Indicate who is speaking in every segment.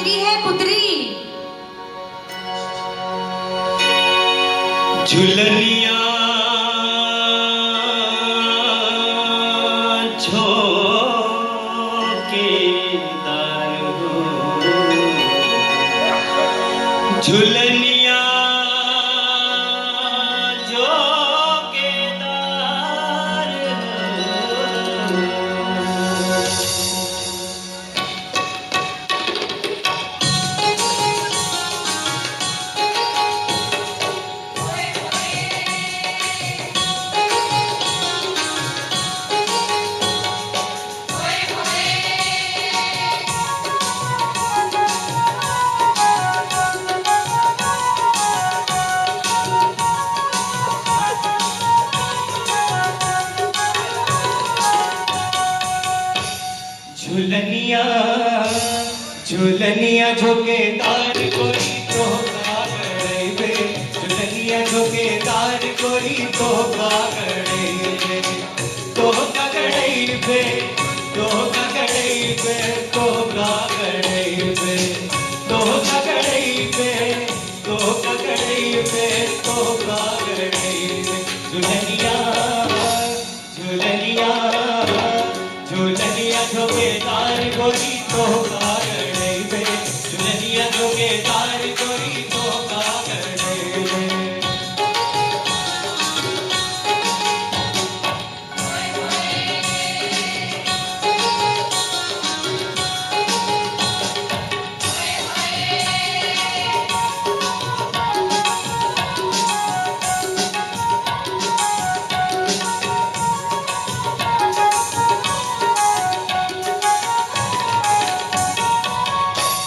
Speaker 1: पुत्री है पुत्री।
Speaker 2: झुलनिया झोकेदार हो, झुलनिया झोकेदार झुलनिया झुलनिया झोकेदार कोई तो कागड़े, झुलनिया झोकेदार कोई तो कागड़े, तो कागड़े पे तो कागड़े पे तो कागड़े पे तो कागड़े पे तो कागड़े पे तो कागड़े पे। झुलनिया झुलनिया झुलनिया झोकेदार कोई तो कागड़े पे, झुलनिया झोकेदार कोई तो कागड़े पे।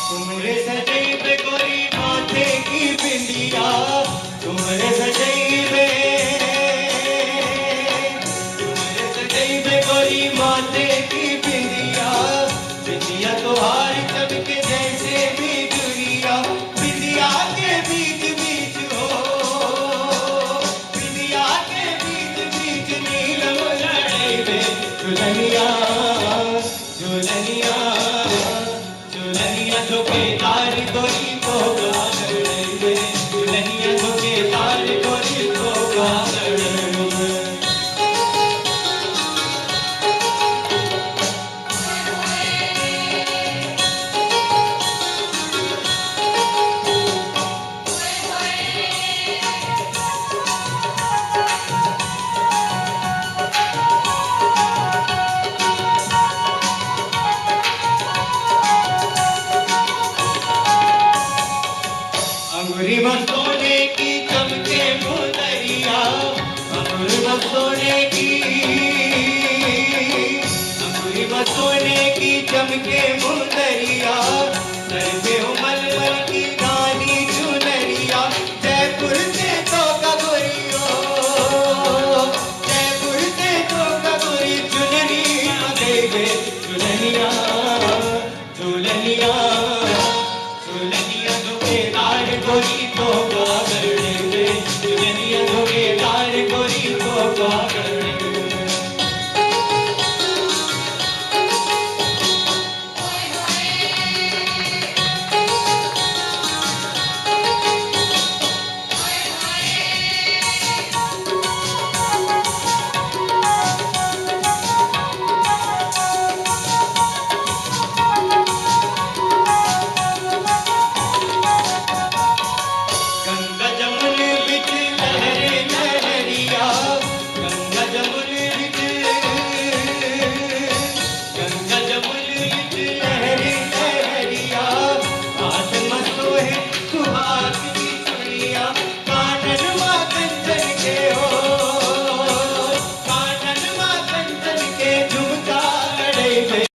Speaker 2: तुमरे सजैबे गोरी माथे की बिंदिया, तुमरे सजैबे गोरी माथे की बिंदिया, बिंदिया तोहार चमके जैसे बिजुलिया, बिंदिया के बीच बीच हो, बिंदिया के बीच बीच नीलम लड़ैबे। झुलनिया झुलनिया झुलनिया झोकेदार कोई तो कागड़े पे, झुलनिया झोकेदार कोई तो कागड़े पे। अंगूरी में सोने की चमके मुंदरिया, अंगूरी में सोने की, अंगूरी में सोने की चमके मुंदरिया, सर पे